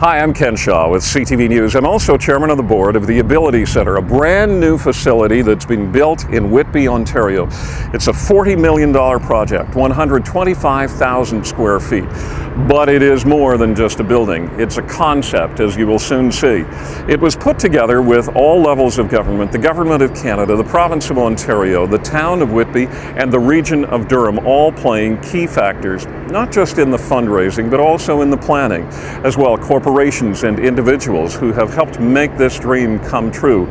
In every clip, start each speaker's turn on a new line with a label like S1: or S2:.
S1: Hi, I'm Ken Shaw with CTV News. I'm also chairman of the board of the Ability Center, a brand new facility that's being built in Whitby, Ontario. It's a $40 million project, 125,000 square feet. But it is more than just a building. It's a concept, as you will soon see. It was put together with all levels of government, the Government of Canada, the Province of Ontario, the town of Whitby, and the region of Durham, all playing key factors, not just in the fundraising, but also in the planning, as well corporations and individuals who have helped make this dream come true.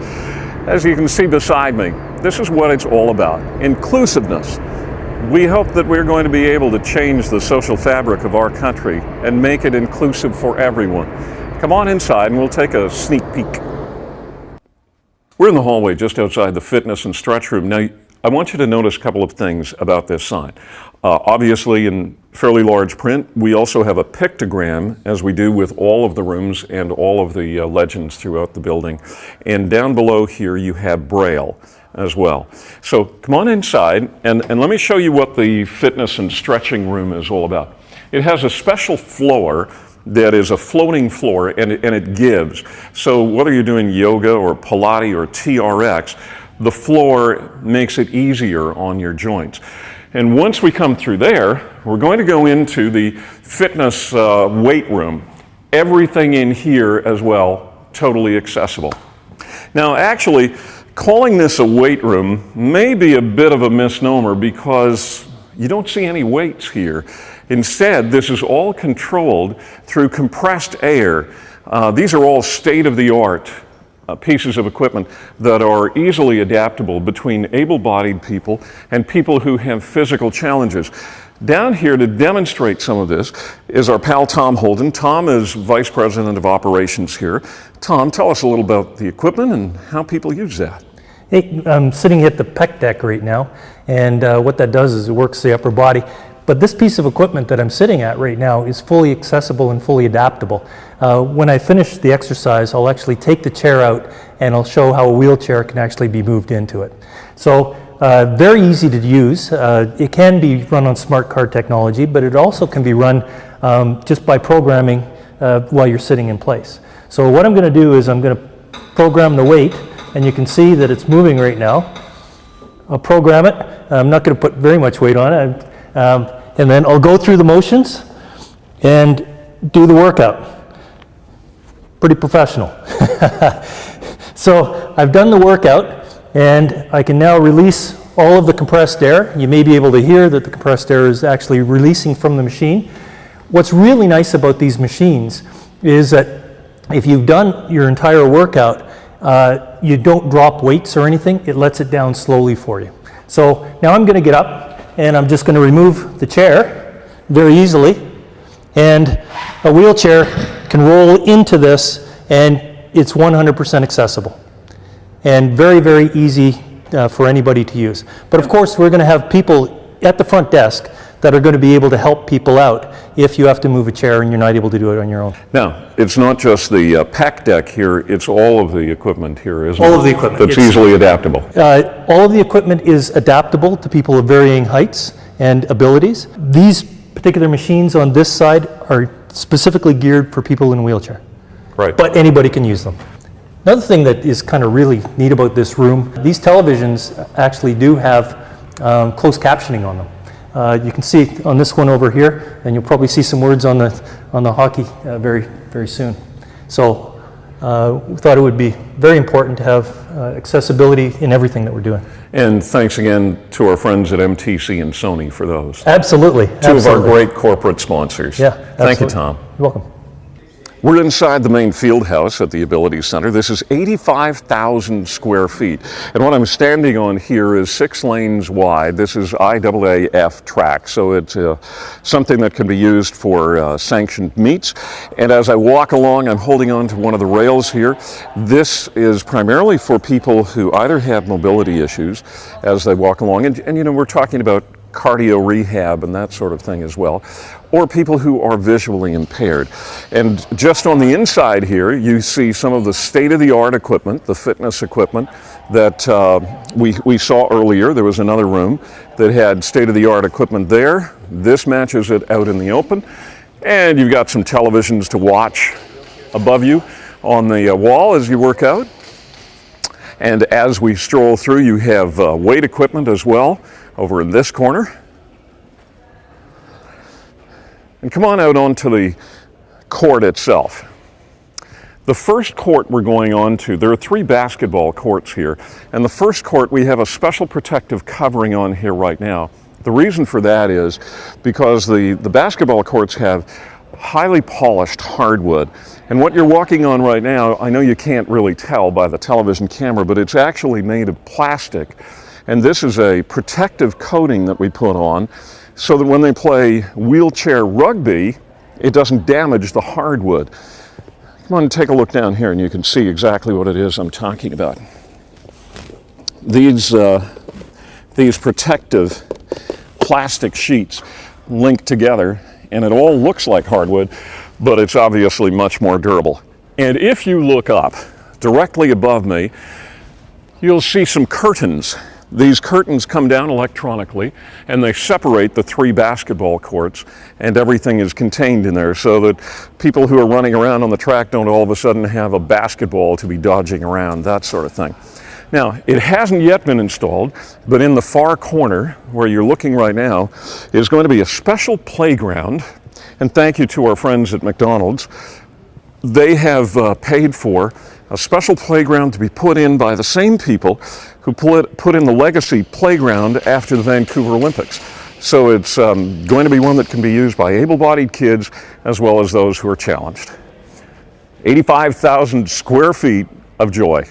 S1: As you can see beside me, this is what it's all about: inclusiveness. We hope that we're going to be able to change the social fabric of our country and make it inclusive for everyone. Come on inside and we'll take a sneak peek. We're in the hallway just outside the fitness and stretch room. Now, I want you to notice a couple of things about this sign. Obviously, in fairly large print, we also have a pictogram, as we do with all of the rooms and all of the legends throughout the building. And down below here, you have Braille as well. So come on inside and let me show you what the fitness and stretching room is all about. It has a special floor that is a floating floor, and it gives. So whether you're doing yoga or Pilates or TRX, the floor makes it easier on your joints. And once we come through there, we're going to go into the fitness weight room. Everything in here as well, totally accessible. Now, actually, calling this a weight room may be a bit of a misnomer because you don't see any weights here. Instead, this is all controlled through compressed air. These are all state-of-the-art pieces of equipment that are easily adaptable between able-bodied people and people who have physical challenges. Down here to demonstrate some of this is our pal Tom Holden. Tom is Vice President of Operations here. Tom, tell us a little about the equipment and how people use that.
S2: Hey, I'm sitting at the pec deck right now, and what that does is it works the upper body. But this piece of equipment that I'm sitting at right now is fully accessible and fully adaptable. When I finish the exercise, I'll actually take the chair out and I'll show how a wheelchair can actually be moved into it. So very easy to use. It can be run on smart card technology, but it also can be run just by programming while you're sitting in place. So what I'm going to do is I'm going to program the weight, and you can see that it's moving right now. I'll program it. I'm not going to put very much weight on it. And then I'll go through the motions and do the workout. Pretty professional. So I've done the workout, and I can now release all of the compressed air. You may be able to hear that the compressed air is actually releasing from the machine. What's really nice about these machines is that if you've done your entire workout, you don't drop weights or anything. It lets it down slowly for you. So now I'm going to get up, and I'm just going to remove the chair very easily, and a wheelchair can roll into this, and it's 100% accessible and very, very easy for anybody to use. But of course, we're going to have people at the front desk that are going to be able to help people out if you have to move a chair and you're not able to do it on your own.
S1: Now, it's not just the PAC deck here, it's all of the equipment here, isn't it?
S2: All of the equipment.
S1: That's easily adaptable.
S2: All of the equipment is adaptable to people of varying heights and abilities. These particular machines on this side are specifically geared for people in a wheelchair.
S1: Right.
S2: But anybody can use them. Another thing that is kind of really neat about this room, these televisions actually do have closed captioning on them. You can see on this one over here, and you'll probably see some words on the hockey very, very soon. So we thought it would be very important to have accessibility in everything that we're doing.
S1: And thanks again to our friends at MTC and Sony for those.
S2: Absolutely.
S1: Two of our great corporate sponsors.
S2: Yeah, absolutely.
S1: Thank you, Tom.
S2: You're welcome.
S1: We're inside the main field house at the Ability Center. This is 85,000 square feet. And what I'm standing on here is 6 lanes wide. This is IAAF track, so it's something that can be used for sanctioned meets. And as I walk along, I'm holding on to one of the rails here. This is primarily for people who either have mobility issues as they walk along, and you know, we're talking about cardio rehab and that sort of thing as well, or people who are visually impaired. And just on the inside here, you see some of the state-of-the-art equipment, the fitness equipment that we saw earlier. There was another room that had state-of-the-art equipment there. This matches it out in the open. And you've got some televisions to watch above you on the wall as you work out. And as we stroll through, you have weight equipment as well over in this corner. And come on out onto the court itself. The first court we're going on to, there are 3 basketball courts here. And the first court, we have a special protective covering on here right now. The reason for that is because the basketball courts have highly polished hardwood. And what you're walking on right now, I know you can't really tell by the television camera, but it's actually made of plastic. And this is a protective coating that we put on so that when they play wheelchair rugby, it doesn't damage the hardwood. Come on and take a look down here and you can see exactly what it is I'm talking about. These protective plastic sheets linked together, and it all looks like hardwood, but it's obviously much more durable. And if you look up directly above me, you'll see some curtains. These curtains come down electronically and they separate the 3 basketball courts, and everything is contained in there so that people who are running around on the track don't all of a sudden have a basketball to be dodging around, that sort of thing. Now, it hasn't yet been installed, but in the far corner where you're looking right now is going to be a special playground. And thank you to our friends at McDonald's. They have paid for a special playground to be put in by the same people who put in the Legacy playground after the Vancouver Olympics. So it's going to be one that can be used by able-bodied kids as well as those who are challenged. 85,000 square feet of joy.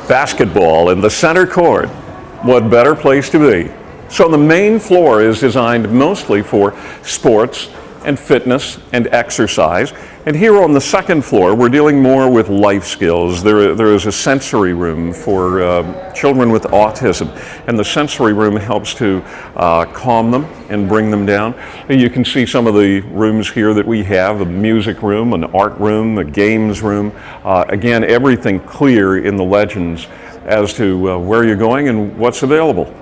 S1: Basketball in the center court. What better place to be? So the main floor is designed mostly for sports and fitness and exercise. And here on the second floor, we're dealing more with life skills. There is a sensory room for children with autism, and the sensory room helps to calm them and bring them down. And you can see some of the rooms here that we have: a music room, an art room, a games room. Again, everything clear in the legends as to where you're going and what's available.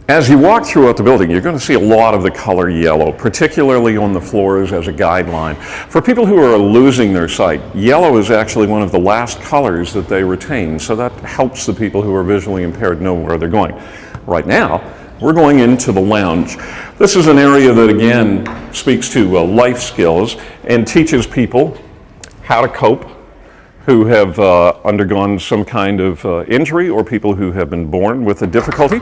S1: As you walk throughout the building, you're going to see a lot of the color yellow, particularly on the floors as a guideline. For people who are losing their sight, yellow is actually one of the last colors that they retain, so that helps the people who are visually impaired know where they're going. Right now, we're going into the lounge. This is an area that, again, speaks to life skills and teaches people how to cope who have undergone some kind of injury, or people who have been born with a difficulty.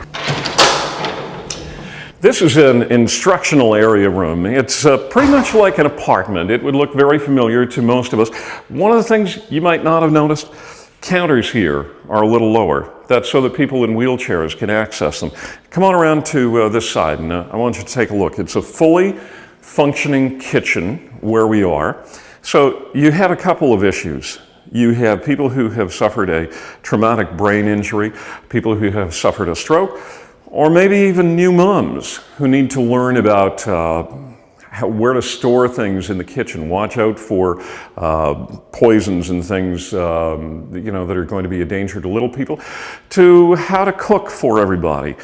S1: This is an instructional area room. It's pretty much like an apartment. It would look very familiar to most of us. One of the things you might not have noticed, counters here are a little lower. That's so that people in wheelchairs can access them. Come on around to this side, and I want you to take a look. It's a fully functioning kitchen where we are. So you have a couple of issues. You have people who have suffered a traumatic brain injury, people who have suffered a stroke, or maybe even new moms who need to learn about where to store things in the kitchen. Watch out for poisons and things that are going to be a danger to little people, to how to cook for everybody.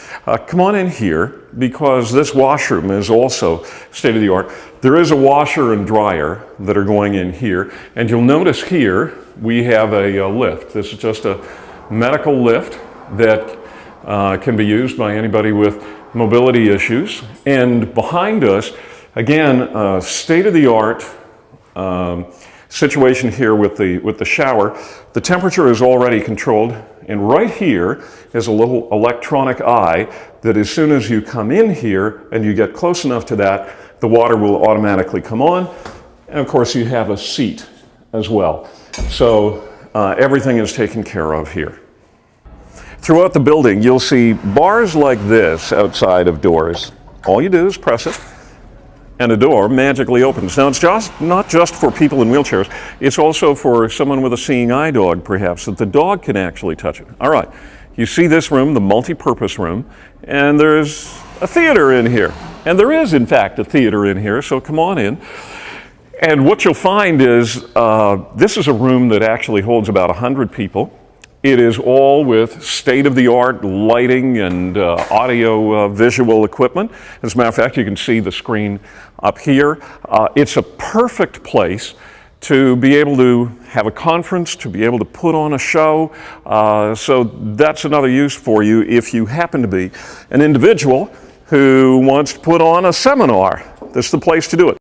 S1: Come on in here, because this washroom is also state-of-the-art. There is a washer and dryer that are going in here, and you'll notice here we have a lift. This is just a medical lift that can be used by anybody with mobility issues. And behind us, again, state-of-the-art situation here with the shower. The temperature is already controlled, and right here is a little electronic eye that as soon as you come in here and you get close enough to that, the water will automatically come on. And of course, you have a seat as well. So everything is taken care of here. Throughout the building, you'll see bars like this outside of doors. All you do is press it, and a door magically opens. Now, it's not just for people in wheelchairs. It's also for someone with a seeing eye dog, perhaps, that the dog can actually touch it. All right, you see this room, the multi-purpose room, and there's a theater in here. And there is, in fact, a theater in here, so come on in. And what you'll find is this is a room that actually holds about 100 people. It is all with state-of-the-art lighting and audio-visual equipment. As a matter of fact, you can see the screen up here. It's a perfect place to be able to have a conference, to be able to put on a show. So that's another use for you if you happen to be an individual who wants to put on a seminar. This is the place to do it.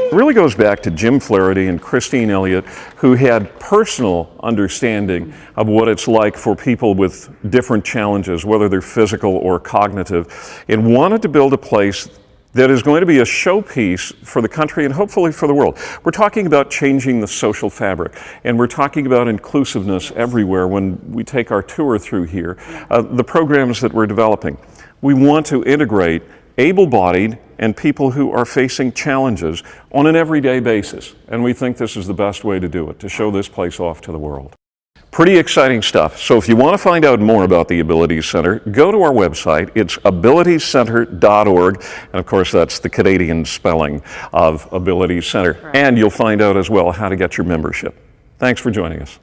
S1: It really goes back to Jim Flaherty and Christine Elliott, who had personal understanding of what it's like for people with different challenges, whether they're physical or cognitive, and wanted to build a place that is going to be a showpiece for the country and hopefully for the world. We're talking about changing the social fabric, and we're talking about inclusiveness everywhere when we take our tour through here. The programs that we're developing, we want to integrate able-bodied and people who are facing challenges on an everyday basis. And we think this is the best way to do it, to show this place off to the world. Pretty exciting stuff. So if you want to find out more about the Abilities Center, go to our website. It's abilitiescenter.org. And of course, that's the Canadian spelling of Abilities Center. And you'll find out as well how to get your membership. Thanks for joining us.